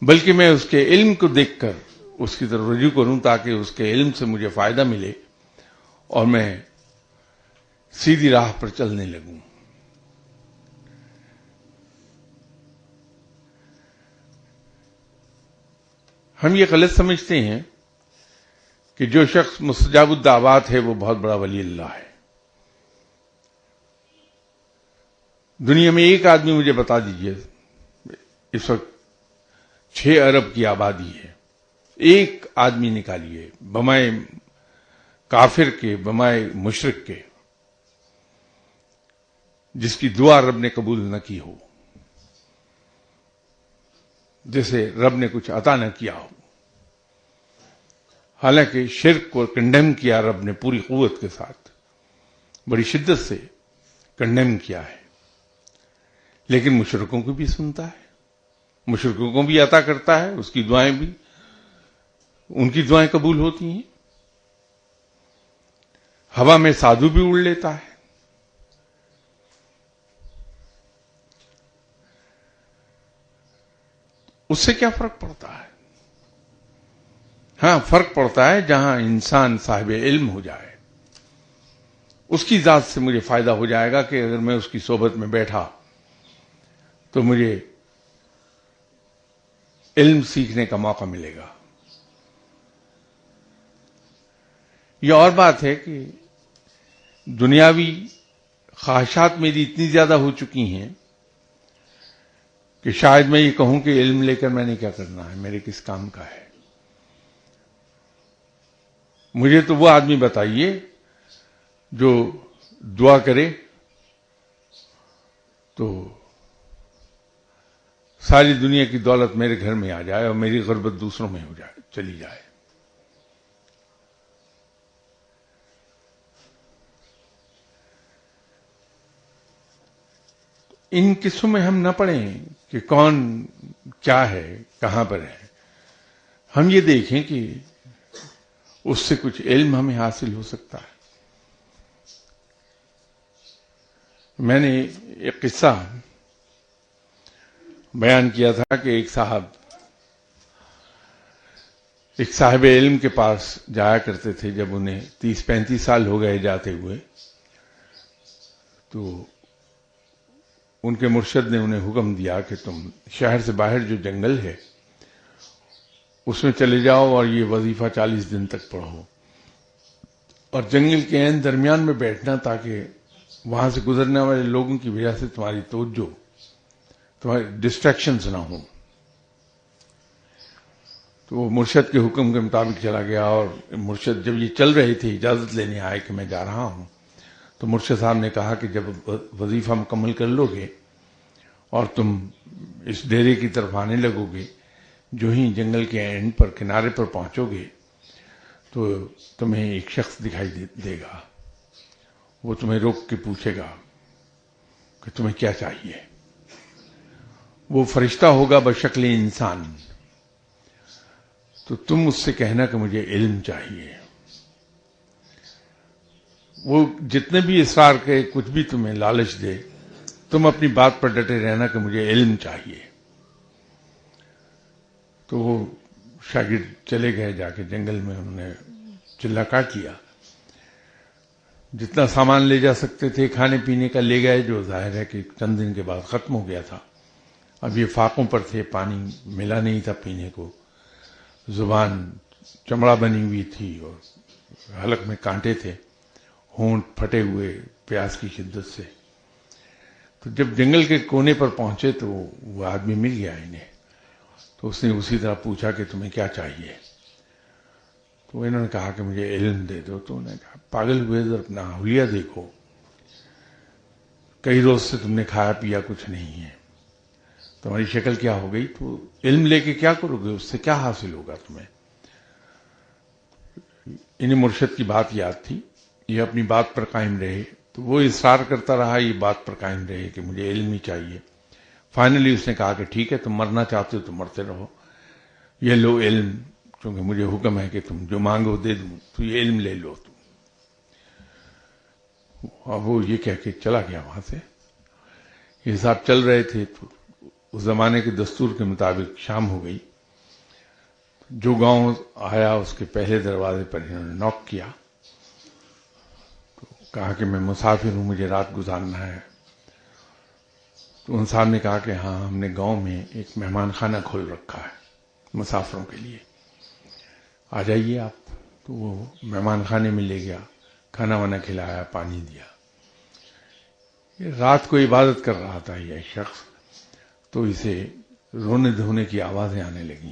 بلکہ میں اس کے علم کو دیکھ کر اس کی طرف رجوع کروں تاکہ اس کے علم سے مجھے فائدہ ملے اور میں سیدھی راہ پر چلنے لگوں. ہم یہ غلط سمجھتے ہیں کہ جو شخص مستجاب الدعوات ہے وہ بہت بڑا ولی اللہ ہے. دنیا میں ایک آدمی مجھے بتا دیجئے، اس وقت 6 ارب کی آبادی ہے، ایک آدمی نکالیے بمائے کافر کے، بمائے مشرک کے، جس کی دعا رب نے قبول نہ کی ہو، جسے رب نے کچھ عطا نہ کیا ہو. حالانکہ شرک کو کنڈیم کیا رب نے پوری قوت کے ساتھ، بڑی شدت سے کنڈیم کیا ہے، لیکن مشرکوں کو بھی سنتا ہے، مشرکوں کو بھی عطا کرتا ہے، اس کی دعائیں بھی، ان کی دعائیں قبول ہوتی ہیں. ہوا میں سادھو بھی اڑ لیتا ہے. اس سے کیا فرق پڑتا ہے؟ ہاں، فرق پڑتا ہے جہاں انسان صاحب علم ہو جائے، اس کی ذات سے مجھے فائدہ ہو جائے گا کہ اگر میں اس کی صحبت میں بیٹھا تو مجھے علم سیکھنے کا موقع ملے گا. یہ اور بات ہے کہ دنیاوی خواہشات میری اتنی زیادہ ہو چکی ہیں کہ شاید میں یہ کہوں کہ علم لے کر میں نے کیا کرنا ہے، میرے کس کام کا ہے. مجھے تو وہ آدمی بتائیے جو دعا کرے تو ساری دنیا کی دولت میرے گھر میں آ جائے اور میری غربت دوسروں میں ہو جائے، چلی جائے. ان قصوں میں ہم نہ پڑیں کہ کون کیا ہے، کہاں پر ہے. ہم یہ دیکھیں کہ اس سے کچھ علم ہمیں حاصل ہو سکتا ہے. میں نے ایک قصہ بیان کیا تھا کہ ایک صاحب علم کے پاس جایا کرتے تھے جب انہیں 30-35 سال ہو گئے جاتے ہوئے، تو ان کے مرشد نے انہیں حکم دیا کہ تم شہر سے باہر جو جنگل ہے اس میں چلے جاؤ اور یہ وظیفہ 40 دن تک پڑھو، اور جنگل کے عین درمیان میں بیٹھنا تاکہ وہاں سے گزرنے والے لوگوں کی وجہ سے تمہاری توجہ، تمہاری ڈسٹریکشنز نہ ہوں. تو وہ مرشد کے حکم کے مطابق چلا گیا، اور مرشد جب یہ چل رہے تھے اجازت لینے آئے کہ میں جا رہا ہوں، تو مرشد صاحب نے کہا کہ جب وظیفہ مکمل کر لو گے اور تم اس ڈیرے کی طرف آنے لگو گے، جو ہی جنگل کے اینڈ پر کنارے پر پہنچو گے تو تمہیں ایک شخص دکھائی دے گا. وہ تمہیں روک کے پوچھے گا کہ تمہیں کیا چاہیے. وہ فرشتہ ہوگا بشکل انسان. تو تم اس سے کہنا کہ مجھے علم چاہیے. وہ جتنے بھی اصرار کرے، کچھ بھی تمہیں لالچ دے، تم اپنی بات پر ڈٹے رہنا کہ مجھے علم چاہیے. تو وہ شاگرد چلے گئے، جا کے جنگل میں انہوں نے چلہ کاٹ لیا. جتنا سامان لے جا سکتے تھے کھانے پینے کا لے گئے، جو ظاہر ہے کہ چند دن کے بعد ختم ہو گیا تھا. اب یہ فاقوں پر تھے، پانی ملا نہیں تھا پینے کو، زبان چمڑا بنی ہوئی تھی اور حلق میں کانٹے تھے، ہونٹ پھٹے ہوئے پیاس کی شدت سے. تو جب جنگل کے کونے پر پہنچے تو وہ آدمی مل گیا انہیں. تو اس نے اسی طرح پوچھا کہ تمہیں کیا چاہیے. تو انہوں نے کہا کہ مجھے علم دے دو. تو انہوں نے کہا پاگل ہوئے ذرا اپنا حلیہ دیکھو، کئی روز سے تم نے کھایا پیا کچھ نہیں ہے، تمہاری شکل کیا ہو گئی. تو علم لے کے کیا کرو گے، اس سے کیا حاصل ہوگا تمہیں. انہیں مرشد کی بات یاد تھی، یہ اپنی بات پر قائم رہے، تو وہ اصرار کرتا رہا یہ بات پر قائم رہے کہ مجھے علم ہی چاہیے. فائنلی اس نے کہا کہ ٹھیک ہے، تم مرنا چاہتے ہو تو مرتے رہو، یہ لو علم، کیونکہ مجھے حکم ہے کہ تم جو مانگو دے دوں، تو یہ علم لے لو تم. اب وہ یہ کہہ کے چلا گیا وہاں سے. یہ صاحب چل رہے تھے تو اس زمانے کے دستور کے مطابق شام ہو گئی. جو گاؤں آیا اس کے پہلے دروازے پر انہوں نے نوک کیا، تو کہا کہ میں مسافر ہوں، مجھے رات گزارنا ہے. تو ان صاحب نے کہا کہ ہاں، ہم نے گاؤں میں ایک مہمان خانہ کھول رکھا ہے مسافروں کے لیے، آ جائیے آپ. تو وہ مہمان خانے میں لے گیا، کھانا وانا کھلایا، پانی دیا. یہ رات کو عبادت کر رہا تھا یہ شخص، تو اسے رونے دھونے کی آوازیں آنے لگیں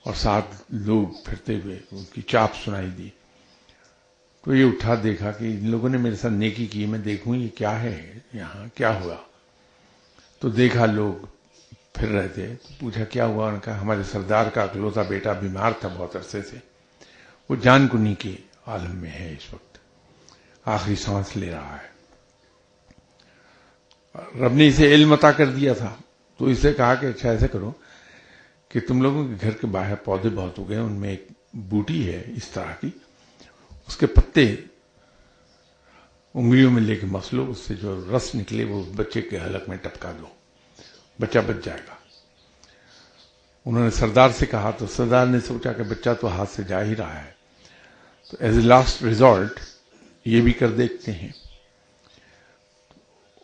اور ساتھ لوگ پھرتے ہوئے ان کی چاپ سنائی دی. تو یہ اٹھا، دیکھا کہ ان لوگوں نے میرے ساتھ نیکی کی، میں دیکھوں یہ کیا ہے، یہاں کیا ہوا. تو دیکھا لوگ پھر رہے تھے، تو پوچھا کیا ہوا. انہوں نے کہا ہمارے سردار کا اکلوتا بیٹا بیمار تھا بہت عرصے سے، وہ جان کنی کے عالم میں ہے، اس وقت آخری سانس لے رہا ہے. رب نے اسے علم عطا کر دیا تھا، تو اسے کہا کہ اچھا ایسے کرو کہ تم لوگوں کے گھر کے باہر پودے بہت ہو گئے، ان میں ایک بوٹی ہے اس طرح کی، اس کے پتے انگلیوں میں لے کے مسلو، اس سے جو رس نکلے وہ بچے کے حلق میں ٹپکا دو، بچہ بچ جائے گا. انہوں نے سردار سے کہا، تو سردار نے سوچا کہ بچہ تو ہاتھ سے جا ہی رہا ہے، تو ایز اے لاسٹ ریزورٹ یہ بھی کر دیکھتے ہیں.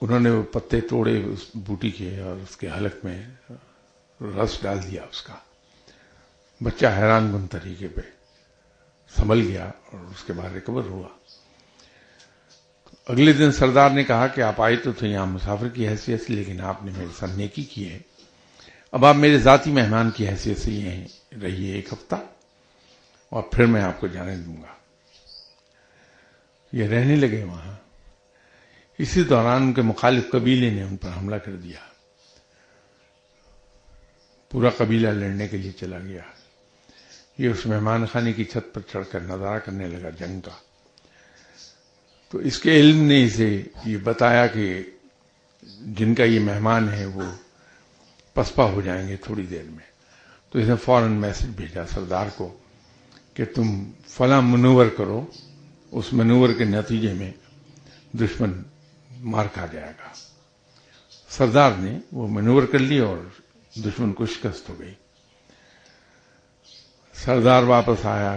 انہوں نے وہ پتے توڑے اس بوٹی کے اور اس کے حلق میں رس ڈال دیا اس کا. بچہ حیران کن طریقے پہ سنبھل گیا اور اس کے بعد ریکور ہوا. اگلے دن سردار نے کہا کہ آپ آئے تو تھے یہاں مسافر کی حیثیت سے، لیکن آپ نے میرے ساتھ نیکی کی ہے، اب آپ میرے ذاتی مہمان کی حیثیت سے یہیں رہیے ایک ہفتہ، اور پھر میں آپ کو جانے دوں گا. یہ رہنے لگے وہاں. اسی دوران ان کے مخالف قبیلے نے ان پر حملہ کر دیا، پورا قبیلہ لڑنے کے لیے چلا گیا. یہ اس مہمان خانے کی چھت پر چڑھ کر نظارہ کرنے لگا جنگ کا. تو اس کے علم نے اسے یہ بتایا کہ جن کا یہ مہمان ہے وہ پسپا ہو جائیں گے تھوڑی دیر میں. تو اس نے فوراً میسج بھیجا سردار کو کہ تم فلاں منور کرو، اس منور کے نتیجے میں دشمن مار کھا جائے گا. سردار نے وہ منور کر لی اور دشمن کو شکست ہو گئی. سردار واپس آیا،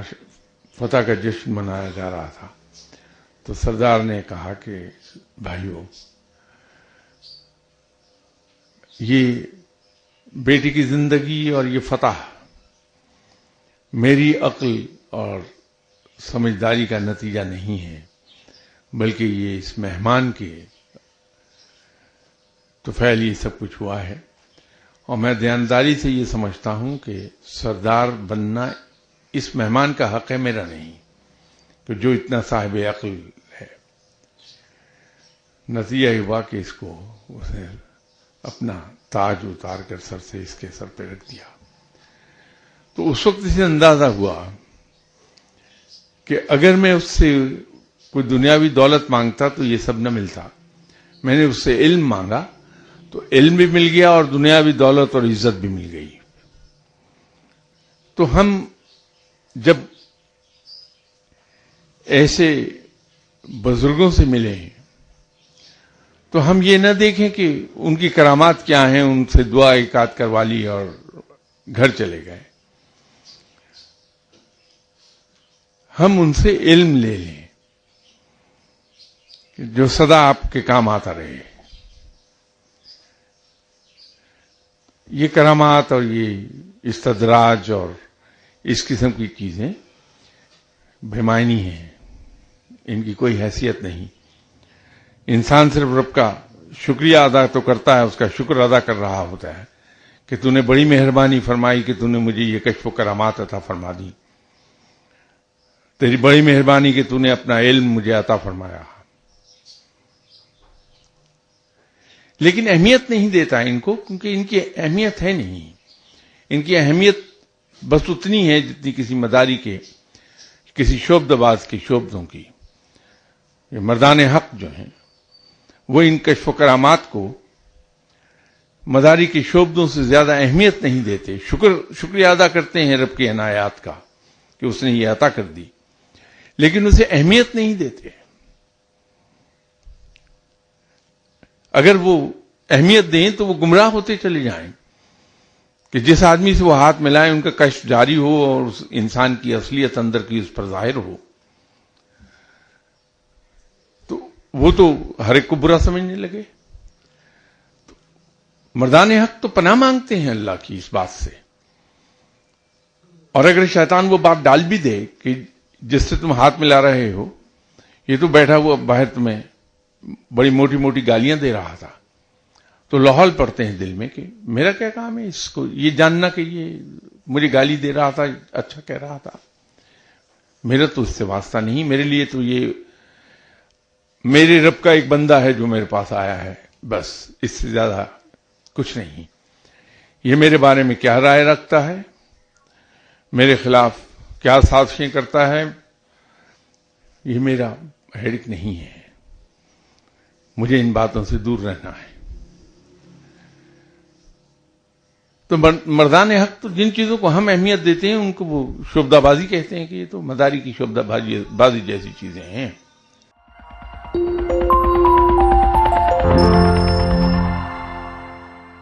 فتح کا جشن منایا جا رہا تھا. تو سردار نے کہا کہ بھائیو، یہ بیٹی کی زندگی اور یہ فتح میری عقل اور سمجھداری کا نتیجہ نہیں ہے، بلکہ یہ اس مہمان کے طفیل یہ سب کچھ ہوا ہے. اور میں دیانتداری سے یہ سمجھتا ہوں کہ سردار بننا اس مہمان کا حق ہے، میرا نہیں، کہ جو اتنا صاحب عقل ہے. نتیجہ یہ ہوا کہ اس کو اس نے اپنا تاج اتار کر سر سے اس کے سر پہ رکھ دیا. تو اس وقت اسے اندازہ ہوا کہ اگر میں اس سے کوئی دنیاوی دولت مانگتا تو یہ سب نہ ملتا. میں نے اس سے علم مانگا تو علم بھی مل گیا اور دنیاوی دولت اور عزت بھی مل گئی. تو ہم جب ایسے بزرگوں سے ملے تو ہم یہ نہ دیکھیں کہ ان کی کرامات کیا ہیں، ان سے دعا ایکات کروا لی اور گھر چلے گئے. ہم ان سے علم لے لیں جو سدا آپ کے کام آتا رہے. یہ کرامات اور یہ استدراج اور اس قسم کی چیزیں بے معنی ہیں، ان کی کوئی حیثیت نہیں. انسان صرف رب کا شکریہ ادا تو کرتا ہے، اس کا شکر ادا کر رہا ہوتا ہے کہ تو نے بڑی مہربانی فرمائی کہ تو نے مجھے یہ کشف و کرامات عطا فرما دی، تیری بڑی مہربانی کہ تو نے اپنا علم مجھے عطا فرمایا. لیکن اہمیت نہیں دیتا ان کو، کیونکہ ان کی اہمیت ہے نہیں. ان کی اہمیت بس اتنی ہے جتنی کسی مداری کے کسی شعبدہ باز کے شعبدوں کی. یہ مردان حق جو ہیں وہ ان کشف و کرامات کو مداری کے شعبدوں سے زیادہ اہمیت نہیں دیتے. شکریہ ادا کرتے ہیں رب کے عنایات کا کہ اس نے یہ عطا کر دی، لیکن اسے اہمیت نہیں دیتے. اگر وہ اہمیت دیں تو وہ گمراہ ہوتے چلے جائیں کہ جس آدمی سے وہ ہاتھ ملائیں ان کا کشف جاری ہو اور اس انسان کی اصلیت اندر کی اس پر ظاہر ہو، تو وہ تو ہر ایک کو برا سمجھنے لگے. مردان حق تو پناہ مانگتے ہیں اللہ کی اس بات سے. اور اگر شیطان وہ بات ڈال بھی دے کہ جس سے تم ہاتھ ملا رہے ہو یہ تو بیٹھا ہوا باہر تمہیں بڑی موٹی موٹی گالیاں دے رہا تھا، تو لاحول پڑتے ہیں دل میں کہ میرا کیا کام ہے اس کو یہ جاننا کہ یہ مجھے گالی دے رہا تھا، اچھا کہہ رہا تھا، میرا تو اس سے واسطہ نہیں. میرے لیے تو یہ میرے رب کا ایک بندہ ہے جو میرے پاس آیا ہے، بس اس سے زیادہ کچھ نہیں. یہ میرے بارے میں کیا رائے رکھتا ہے، میرے خلاف کیا سازشیں کرتا ہے، یہ میرا ہیڈک نہیں ہے. مجھے ان باتوں سے دور رہنا ہے. تو مردان حق تو جن چیزوں کو ہم اہمیت دیتے ہیں ان کو وہ شعبدہ بازی کہتے ہیں کہ یہ تو مداری کی شعبدہ بازی جیسی چیزیں ہیں.